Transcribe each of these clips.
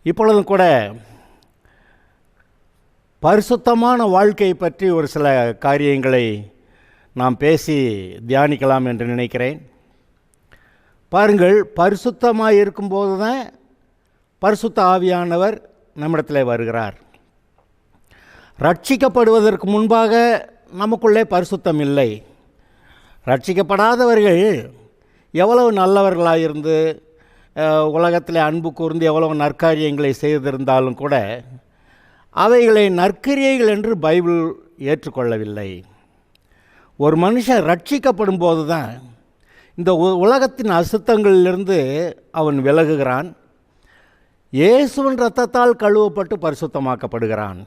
இப்பொழுதும் கூட பரிசுத்தமான வாழ்க்கை பற்றி ஒரு சில காரியங்களை நாம் பேசி தியானிக்கலாம் என்று நினைக்கிறேன். பாருங்கள், பரிசுத்தமாக இருக்கும்போது தான் பரிசுத்த ஆவியானவர் நம்மிடத்தில் வருகிறார். ரட்சிக்கப்படுவதற்கு முன்பாக நமக்குள்ளே பரிசுத்தம் இல்லை. ரட்சிக்கப்படாதவர்கள் எவ்வளவு நல்லவர்களாக இருந்து உலகத்தில் அன்பு கூர்ந்து எவ்வளவு நற்காரியங்களை செய்திருந்தாலும் கூட அவைகளை நற்கிரியைகள் என்று பைபிள் ஏற்றுக்கொள்ளவில்லை. ஒரு மனுஷன் ரட்சிக்கப்படும் போது தான் இந்த உலகத்தின் அசுத்தங்களிலிருந்து அவன் விலகுகிறான். இயேசுவின் இரத்தத்தால் கழுவப்பட்டு பரிசுத்தமாக்கப்படுகிறான்.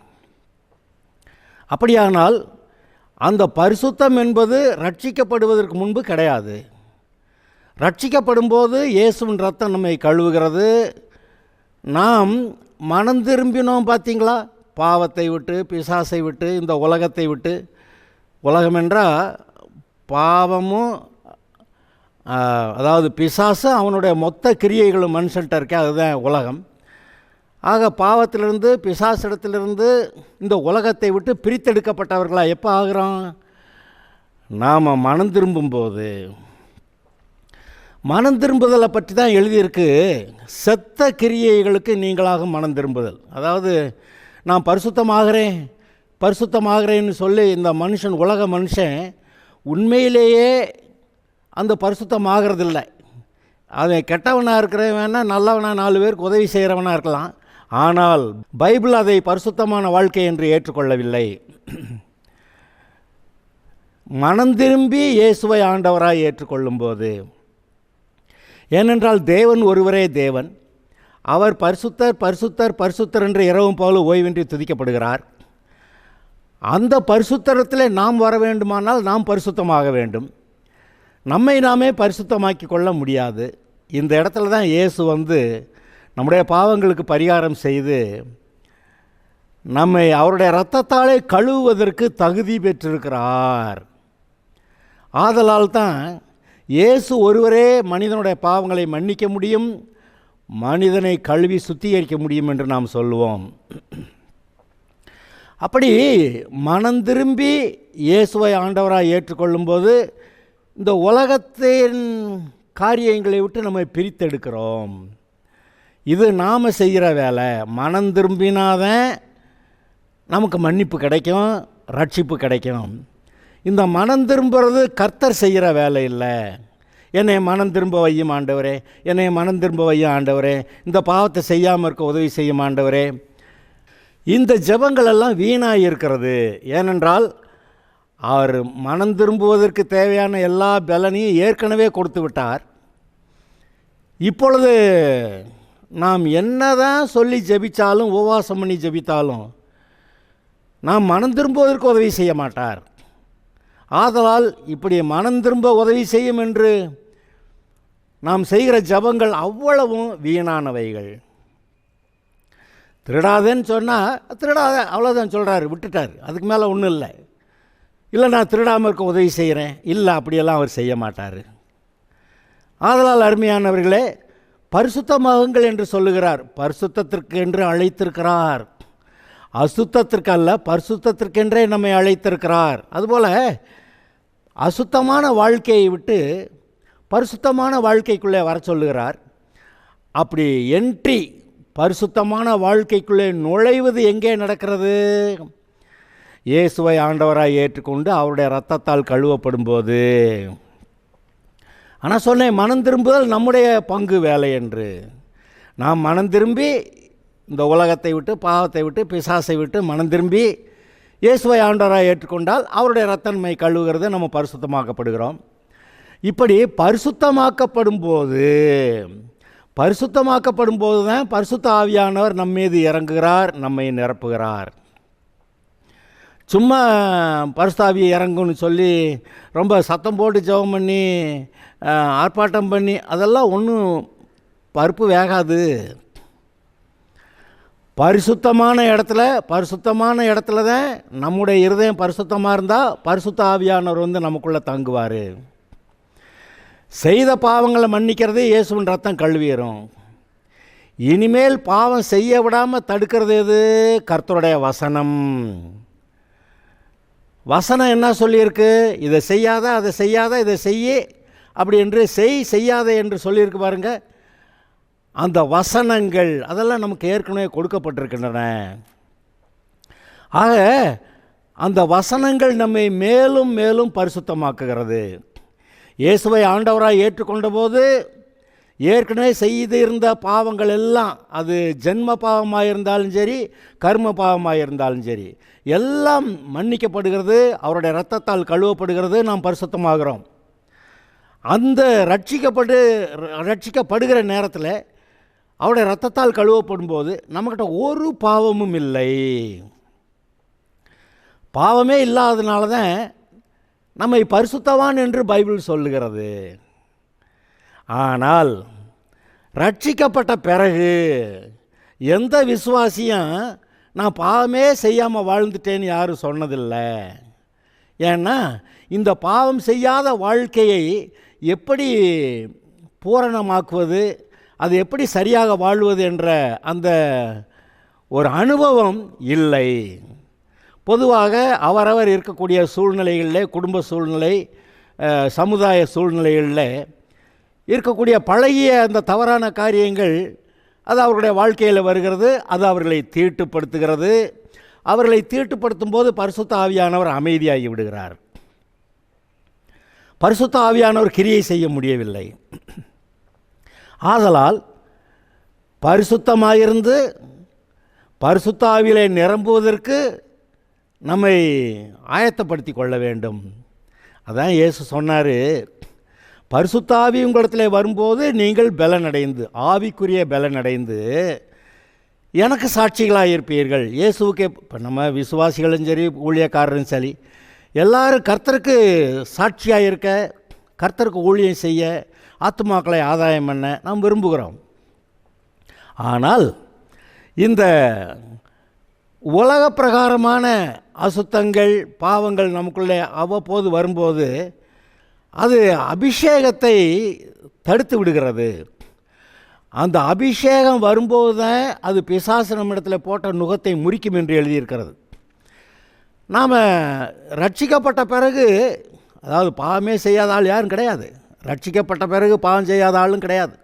அப்படியானால் அந்த பரிசுத்தம் என்பது ரட்சிக்கப்படுவதற்கு முன்பு கிடையாது. ரட்சிக்கப்படும்போது இயேசுவின் இரத்தம் நம்மை கழுவுகிறது. நாம் மனம் திரும்பினோம். பார்த்தீங்களா? பாவத்தை விட்டு, பிசாசை விட்டு, இந்த உலகத்தை விட்டு. உலகம் என்றால் பாவமும் அதாவது பிசாசு அவனுடைய மொத்த கிரியைகளும் மனுஷன்ட்ட இருக்கே, அதுதான் உலகம். ஆக பாவத்திலிருந்து, பிசாசிடத்திலிருந்து, இந்த உலகத்தை விட்டு பிரித்தெடுக்கப்பட்டவர்களாக எப்போ ஆகிறோம்? நாம் மனம் திரும்பும்போது. மனம் திரும்புதலை பற்றி தான் எழுதியிருக்கு, செத்த கிரியைகளுக்கு நீங்களாக மனம் திரும்புதல். அதாவது நான் பரிசுத்தமாகிறேன்னு சொல்லி இந்த மனுஷன், உலக மனுஷன் உண்மையிலேயே அந்த பரிசுத்தமாகிறதில்லை. அவன் கெட்டவனாக இருக்கிறவனா, நல்லவனாக 4 பேருக்கு உதவி செய்கிறவனாக இருக்கலாம். ஆனால் பைபிள் அதை பரிசுத்தமான வாழ்க்கை என்று ஏற்றுக்கொள்ளவில்லை. மனம் திரும்பி இயேசுவை ஆண்டவராய் ஏற்றுக்கொள்ளும்போது, ஏனென்றால் தேவன் ஒருவரே தேவன். அவர் பரிசுத்தர் பரிசுத்தர் பரிசுத்தர் என்று இரவும் போல ஓய்வின்றி துதிக்கப்படுகிறார். அந்த பரிசுத்தரத்தில் நாம் வர வேண்டுமானால் நாம் பரிசுத்தமாக வேண்டும். நம்மை நாமே பரிசுத்தமாக்கி கொள்ள முடியாது. இந்த இடத்துல தான் இயேசு வந்து நம்முடைய பாவங்களுக்கு பரிகாரம் செய்து நம்மை அவருடைய இரத்தத்தாலே கழுவுவதற்கு தகுதி பெற்றிருக்கிறார். ஆதலால் தான் இயேசு ஒருவரே மனிதனுடைய பாவங்களை மன்னிக்க முடியும், மனிதனை கழுவி சுத்திகரிக்க முடியும் என்று நாம் சொல்லுவோம். அப்படி மனம் திரும்பி இயேசுவை ஆண்டவராக ஏற்றுக்கொள்ளும்போது இந்த உலகத்தின் காரியங்களை விட்டு நம்ம பிரித்தெடுக்கிறோம். இது நாம் செய்கிற வேலை. மனம் திரும்பினாதான் நமக்கு மன்னிப்பு கிடைக்கும், ரட்சிப்பு கிடைக்கும். இந்த மனம் திரும்புறது கர்த்தர் செய்கிற வேலை இல்லை. என்னை மனம் திரும்ப வையும் ஆண்டவரே, என்னை மனம் திரும்ப வையும் ஆண்டவரே, இந்த பாவத்தை செய்யாமல் இருக்க உதவி செய்யும் ஆண்டவரே. இந்த ஜெபங்கள் எல்லாம் வீணாக இருக்கிறது. ஏனென்றால் அவர் மனம் திரும்புவதற்கு தேவையான எல்லா பலனையும் ஏற்கனவே கொடுத்து விட்டார். இப்பொழுது நாம் என்னதான் சொல்லி ஜெபித்தாலும், உபவாசம் பண்ணி ஜெபித்தாலும் நாம் மனம் திரும்புவதற்கு உதவி செய்ய மாட்டார். ஆதலால் இப்படி மனம் திரும்ப உதவி செய்யும் என்று நாம் செய்கிற ஜெபங்கள் அவ்வளவும் வீணானவைகள். திருடாதேன்னு சொன்னால் திருடாத, அவ்வளோதான் சொல்கிறாரு, விட்டுட்டார். அதுக்கு மேலே ஒன்றும் இல்லை. இல்லை நான் திருடாமல் இருக்க உதவி செய்கிறேன், இல்லை, அப்படியெல்லாம் அவர் செய்ய மாட்டார். ஆதலால் அருமையானவர்களே, பரிசுத்தமாகுங்கள் என்று சொல்லுகிறார். பரிசுத்தத்திற்கு என்று அழைத்திருக்கிறார். அசுத்தத்திற்கு அல்ல, பரிசுத்தத்திற்கென்றே நம்மை அழைத்திருக்கிறார். அதுபோல் அசுத்தமான வாழ்க்கையை விட்டு பரிசுத்தமான வாழ்க்கைக்குள்ளே வர சொல்லுகிறார். அப்படி என்ட்ரி, பரிசுத்தமான வாழ்க்கைக்குள்ளே நுழைவது எங்கே நடக்கிறது? இயேசுவை ஆண்டவராக ஏற்றுக்கொண்டு அவருடைய இரத்தத்தால் கழுவப்படும் போது. ஆனால் சொன்னேன், மனம் திரும்புதல் நம்முடைய பங்கு வேலை என்று. நாம் மனம் திரும்பி இந்த உலகத்தை விட்டு, பாவத்தை விட்டு, பிசாசை விட்டு மனம் திரும்பி இயேசுவை ஆண்டவராக ஏற்றுக்கொண்டால் அவருடைய இரத்தன்மை கழுவுகிறது, நம்ம பரிசுத்தமாக்கப்படுகிறோம். இப்படி பரிசுத்தமாக்கப்படும் போது தான் பரிசுத்த ஆவியானவர் நம்ம மீது இறங்குகிறார், நம்மை நிரப்புகிறார். சும்மா பரிசுத்த ஆவி இறங்குன்னு சொல்லி ரொம்ப சத்தம் போட்டு ஜெபம் பண்ணி ஆர்ப்பாட்டம் பண்ணி அதெல்லாம் ஒன்றும் பருப்பு வேகாது. பரிசுத்தமான இடத்துல தான் நம்முடைய இருதயம் பரிசுத்தமாக இருந்தால் பரிசுத்த ஆவியானவர் வந்து நமக்குள்ளே தங்குவார். செய்த பாவங்களை மன்னிக்கிறது இயேசுவின் ரத்தம் கழுவிடும். இனிமேல் பாவம் செய்ய விடாமல் தடுக்கிறது எது? கர்த்தருடைய வசனம். வசனம் என்ன சொல்லியிருக்கு? இதை செய்யாத, அதை செய்யாத, இதை செய்ய அப்படி என்று செய்யாத என்று சொல்லியிருக்கு பாருங்க. அந்த வசனங்கள் அதெல்லாம் நமக்கு ஏற்கனவே கொடுக்கப்பட்டிருக்கின்றன. ஆக அந்த வசனங்கள் நம்மை மேலும் மேலும் பரிசுத்தமாக்குகிறது. இயேசுவை ஆண்டவராக ஏற்றுக்கொண்ட போது ஏற்கனவே செய்திருந்த பாவங்கள் எல்லாம், அது ஜென்ம பாவமாக இருந்தாலும் சரி, கர்ம பாவமாக இருந்தாலும் சரி, எல்லாம் மன்னிக்கப்படுகிறது. அவருடைய இரத்தத்தால் கழுவப்படுகிறது. நாம் பரிசுத்தமாகிறோம். அந்த ரட்சிக்கப்படுகிற நேரத்தில் அவருடைய இரத்தத்தால் கழுவப்படும் போது நம்மக்கிட்ட ஒரு பாவமும் இல்லை. பாவமே இல்லாதனால தான் நம்மை பரிசுத்தவான் என்று பைபிள் சொல்லுகிறது. ஆனால் ரட்சிக்கப்பட்ட பிறகு எந்த விசுவாசியும் நான் பாவமே செய்யாமல் வாழ்ந்துட்டேன்னு யாரும் சொன்னதில்லை. ஏன்னா இந்த பாவம் செய்யாத வாழ்க்கையை எப்படி பூரணமாக்குவது, அது எப்படி சரியாக வாழ்வது என்ற அந்த ஒரு அனுபவம் இல்லை. பொதுவாக அவரவர் இருக்கக்கூடிய சூழ்நிலைகளில், குடும்ப சூழ்நிலை, சமுதாய சூழ்நிலைகளில் இருக்கக்கூடிய பழகிய அந்த தவறான காரியங்கள் அது அவர்களுடைய வாழ்க்கையில் வருகிறது. அது அவர்களை தீட்டுப்படுத்துகிறது. அவர்களை தீட்டுப்படுத்தும் போது பரிசுத்த ஆவியானவர் அமைதியாகி விடுகிறார். பரிசுத்த ஆவியானவர் கிரியை செய்ய முடியவில்லை. ஆதலால் பரிசுத்தமாயிருந்து பரிசுத்த ஆவியிலே நிரம்புவதற்கு நம்மை ஆயத்தப்படுத்தி கொள்ள வேண்டும். அதான் இயேசு சொன்னார், பரிசுத்த ஆவி உங்களிடத்தில் வரும்போது நீங்கள் பலனடைந்து, ஆவிக்குரிய பலனடைந்து எனக்கு சாட்சிகளாக இருப்பீர்கள். இயேசுவுக்கு இப்போ நம்ம விசுவாசிகளும் சரி, ஊழியக்காரரும் சரி, எல்லாரும் கர்த்தருக்கு சாட்சியாக இருக்க, கர்த்தருக்கு ஊழியம் செய்ய, ஆத்துமாக்களை ஆதாயம் பண்ண நாம் விரும்புகிறோம். ஆனால் இந்த உலக பிரகாரமான அசுத்தங்கள், பாவங்கள் நமக்குள்ளே அவ்வப்போது வரும்போது அது அபிஷேகத்தை தடுத்து விடுகிறது. அந்த அபிஷேகம் வரும்போது தான் அது பிசாசு நம்மிடத்தில் போட்ட நுகத்தை முறிக்கும் என்று எழுதியிருக்கிறது. நாம் ரட்சிக்கப்பட்ட பிறகு, அதாவது பாவமே செய்யாத ஆள் யாரும் கிடையாது. ரட்சிக்கப்பட்ட பிறகு பாவம் செய்யாத ஆளும் கிடையாது.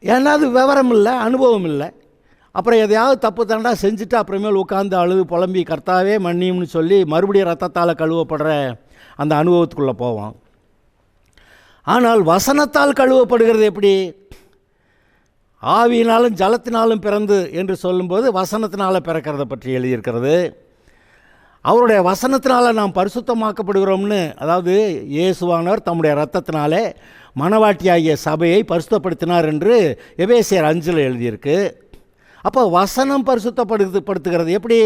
ஏன்னா அது விவரம் இல்லை, அனுபவம் இல்லை. அப்புறம் எதையாவது தப்பு தண்டா செஞ்சுட்டு அப்புறமேல் உட்காந்து அழுது புலம்பி கர்த்தாவே மன்னியும்னு சொல்லி மறுபடியும் ரத்தத்தால் கழுவப்படுற அந்த அனுபவத்துக்குள்ளே போவோம். ஆனால் வசனத்தால் கழுவப்படுகிறது எப்படி? ஆவியினாலும் ஜலத்தினாலும் பிறந்து என்று சொல்லும்போது வசனத்தினால் பிறக்கிறத பற்றி எழுதியிருக்கிறது. அவருடைய வசனத்தினால் நாம் பரிசுத்தமாக்கப்படுகிறோம்னு, அதாவது இயேசுவானவர் தம்முடைய இரத்தத்தினாலே மனவாட்டியாகிய சபையை பரிசுத்தப்படுத்தினார் என்று எபேசியர் 5 எழுதியிருக்கு. அப்போ வசனம் பரிசுத்தப்படுத்துகிறது எப்படி?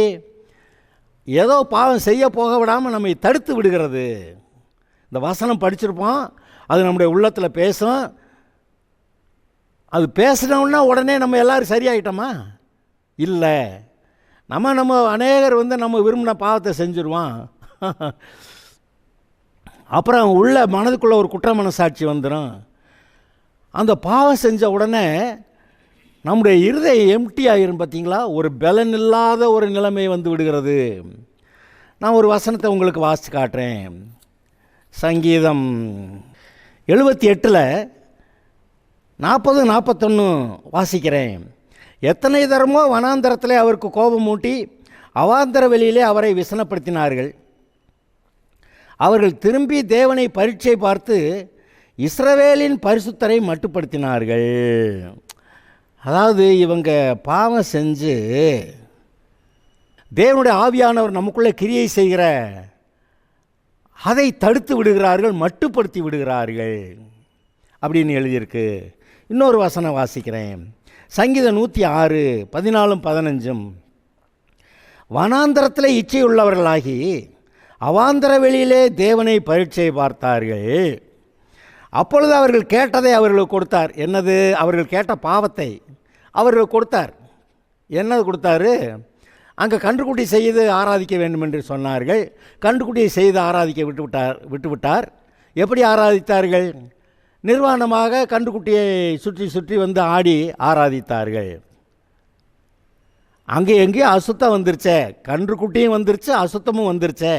ஏதோ பாவம் செய்ய போக விடாமல் நம்மை தடுத்து விடுகிறது. இந்த வசனம் படிச்சிருப்போம், அது நம்முடைய உள்ளத்தில் பேசும். அது பேசினோன்னா உடனே நம்ம எல்லோரும் சரியாயிட்டோமா? இல்லை. நம்ம அநேகர் நம்ம விரும்பின பாவத்தை செஞ்சுருவான். அப்புறம் உள்ள மனதுக்குள்ளே ஒரு குற்ற மனசாட்சி வந்துடும். அந்த பாவம் செஞ்ச உடனே நம்முடைய இருதயம் எம்டி ஆகிரும். பார்த்தீங்களா? ஒரு பலன் இல்லாத ஒரு நிலைமை வந்து விடுகிறது. நான் ஒரு வசனத்தை உங்களுக்கு வாசித்து காட்டுறேன். சங்கீதம் 78 40-41 வாசிக்கிறேன். எத்தனை தரமோ வனாந்தரத்திலே அவருக்கு கோபம் மூட்டி அவாந்தர வெளியிலே அவரை விசனப்படுத்தினார்கள். அவர்கள் திரும்பி தேவனை பரீட்சை பார்த்து இஸ்ரவேலின் பரிசுத்தரை மட்டுப்படுத்தினார்கள். அதாவது இவங்க பாவம் செஞ்சு தேவனுடைய ஆவியானவர் நமக்குள்ளே கிரியை செய்கிற அதை தடுத்து விடுகிறார்கள், மட்டுப்படுத்தி விடுகிறார்கள் அப்படின்னு எழுதியிருக்கு. இன்னொரு வசனம் வாசிக்கிறேன். சங்கீதம் 106-14-15 வனாந்தரத்தில் இச்சையுள்ளவர்களாகி அவாந்தர வெளியிலே தேவனை பரீட்சை பார்த்தார்கள். அப்பொழுது அவர்கள் கேட்டதை அவர்களுக்கு கொடுத்தார். என்னது? அவர்கள் கேட்ட பாவத்தை அவர்களுக்கு கொடுத்தார். என்னது கொடுத்தாரு? அங்கே கன்றுக்குட்டி செய்து ஆராதிக்க வேண்டும் என்று சொன்னார்கள். கன்றுக்குட்டியை செய்து ஆராதிக்க விட்டுவிட்டார். எப்படி ஆராதித்தார்கள்? நிர்வாணமாக கன்றுக்குட்டியை சுற்றி சுற்றி வந்து ஆடி ஆராதித்தார்கள். அங்கே எங்கேயும் அசுத்தம் வந்துருச்சே, கன்றுக்குட்டியும் வந்துருச்சு, அசுத்தமும் வந்துருச்சே.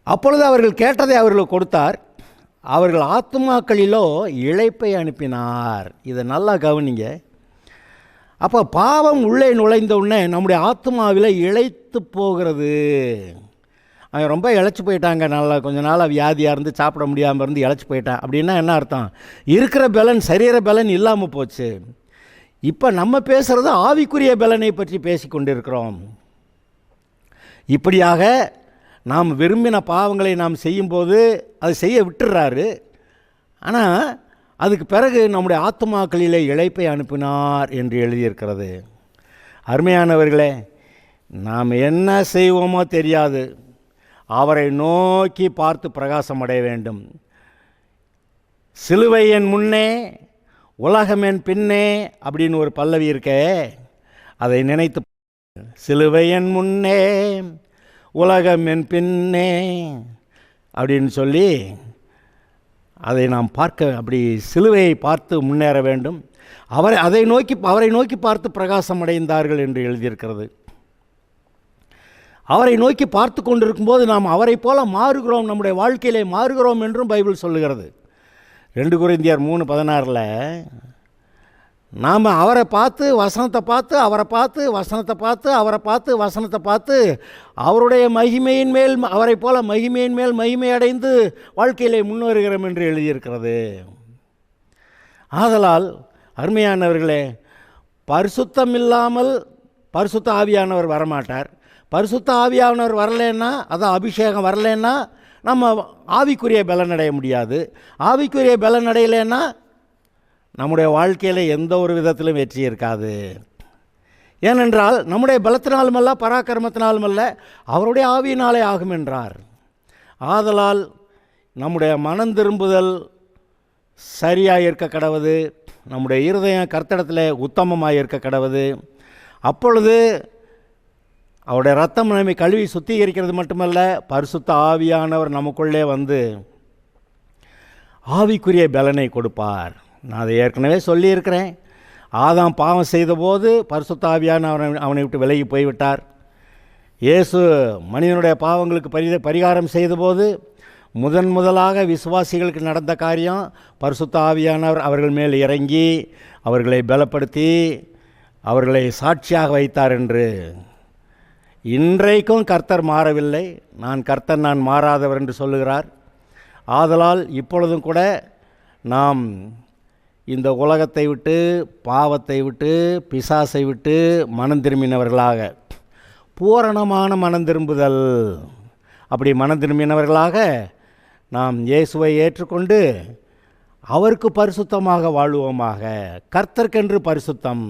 அப்பொழுது அவர்கள் கேட்டதை அவர்களுக்கு கொடுத்தார். அவர்கள் ஆத்துமாக்களிலோ இளைப்பை அனுப்பினார். இதை நல்லா கவனிங்க. அப்போ பாவம் உள்ளே நுழைந்த உடனே நம்முடைய ஆத்மாவில் இளைத்து போகிறது. அவன் ரொம்ப இழைச்சி போயிட்டாங்க, நல்லா கொஞ்ச நாளாக வியாதியாக இருந்து சாப்பிட முடியாமல் இருந்து இழைச்சி போயிட்டான். அப்படின்னா என்ன அர்த்தம்? இருக்கிற பலன், சரீர பலன் இல்லாமல் போச்சு. இப்போ நம்ம பேசுகிறது ஆவிக்குரிய பலனை பற்றி பேசி கொண்டிருக்கிறோம். இப்படியாக நாம் விரும்பின பாவங்களை நாம் செய்யும்போது அது செய்ய விட்டுறாரு. ஆனால் அதுக்கு பிறகு நம்முடைய ஆத்துமாக்களிலே இளைப்பை அனுப்பினார் என்று எழுதியிருக்கிறது. அருமையானவர்களே, நாம் என்ன செய்வோமோ தெரியாது, அவரை நோக்கி பார்த்து பிரகாசம் அடைய வேண்டும். சிலுவை என் முன்னே, உலகம் என் பின்னே அப்படின்னு ஒரு பல்லவி இருக்கே, அதை நினைத்து, சிலுவை என் முன்னே உலகம் என் பின்னே அப்படின்னு சொல்லி அதை நாம் பார்க்க, அப்படி சிலுவையை பார்த்து முன்னேற வேண்டும். அவரை நோக்கி பார்த்து பிரகாசம் அடைந்தார்கள் என்று எழுதியிருக்கிறது. அவரை நோக்கி பார்த்து கொண்டிருக்கும்போது நாம் அவரை போல மாறுகிறோம், நம்முடைய வாழ்க்கையிலே மாறுகிறோம் என்றும் பைபிள் சொல்லுகிறது. 2 கொரிந்தியர் 3:16 நாம் அவரை பார்த்து வசனத்தை பார்த்து, அவரை பார்த்து வசனத்தை பார்த்து, அவரை பார்த்து வசனத்தை பார்த்து, அவருடைய மகிமையின் மேல், அவரை போல மகிமையின் மேல் மகிமை அடைந்து வாழ்க்கையிலே முன்னேறுகிறோம் என்று எழுதியிருக்கிறது. ஆதலால் அருமையானவர்களே, பரிசுத்தம் இல்லாமல் பரிசுத்த ஆவியானவர் வரமாட்டார். பரிசுத்த ஆவியானவர் வரலைன்னா, அதான் அபிஷேகம் வரலைன்னா நம்ம ஆவிக்குரிய பலன் அடைய முடியாது. ஆவிக்குரிய பலன் அடையலைன்னா நம்முடைய வாழ்க்கையில் எந்த ஒரு விதத்திலும் வெற்றி இருக்காது. ஏனென்றால் நம்முடைய பலத்தினாலும் அல்ல, பராக்கிரமத்தினாலும் அல்ல, அவருடைய ஆவியினாலே ஆகும் என்றார். ஆதலால் நம்முடைய மனம் திரும்புதல் சரியாக இருக்க கடவுது, நம்முடைய இருதயம் கர்த்தரிடத்தில் உத்தமமாக இருக்க கடவுது. அப்பொழுது அவருடைய ரத்தம் நம்மை கழுவி சுத்திகரிக்கிறது மட்டுமல்ல, பரிசுத்த ஆவியானவர் நமக்குள்ளே வந்து ஆவிக்குரிய பலனை கொடுப்பார். நான் அதை ஏற்கனவே சொல்லியிருக்கிறேன். ஆதாம் பாவம் செய்தபோது பரிசுத்த ஆவியானவர் அவனை விட்டு விலகி போய்விட்டார். இயேசு மனிதனுடைய பாவங்களுக்கு பரிகாரம் செய்தபோது முதலாக விசுவாசிகளுக்கு நடந்த காரியம், பரிசுத்த ஆவியானவர் அவர்கள் மேல் இறங்கி அவர்களை பலப்படுத்தி அவர்களை சாட்சியாக வைத்தார் என்று. இன்றைக்கும் கர்த்தர் மாறவில்லை. நான் கர்த்தர், நான் மாறாதவர் என்று சொல்லுகிறார். ஆதலால் இப்பொழுதும் கூட நாம் இந்த உலகத்தை விட்டு, பாவத்தை விட்டு, பிசாசை விட்டு மனம் திரும்பினவர்களாக, பூரணமான மனம் திரும்புதல், அப்படி மனம் திரும்பினவர்களாக நாம் இயேசுவை ஏற்றுக்கொண்டு அவருக்கு பரிசுத்தமாக வாழுவோமாக. கர்த்தர்க்கென்று பரிசுத்தம்.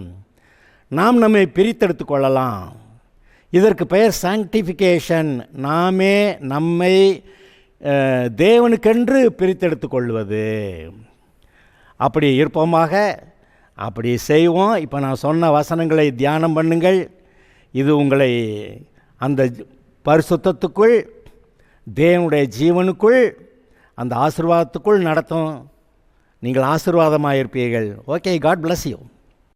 நாம் நம்மை பிரித்தெடுத்து கொள்ளலாம். இதற்கு பெயர் சாங்டிஃபிகேஷன். நாமே நம்மை தேவனுக்கென்று பிரித்தெடுத்து கொள்வது. அப்படி இருப்போமாக, அப்படி செய்வோம். இப்போ நான் சொன்ன வசனங்களை தியானம் பண்ணுங்கள். இது உங்களை அந்த பரிசுத்தத்துக்குள், தேவனுடைய ஜீவனுக்குள், அந்த ஆசீர்வாதத்துக்குள் நடத்தும். நீங்கள் ஆசீர்வாதமாக இருப்பீர்கள். Okay, God bless you.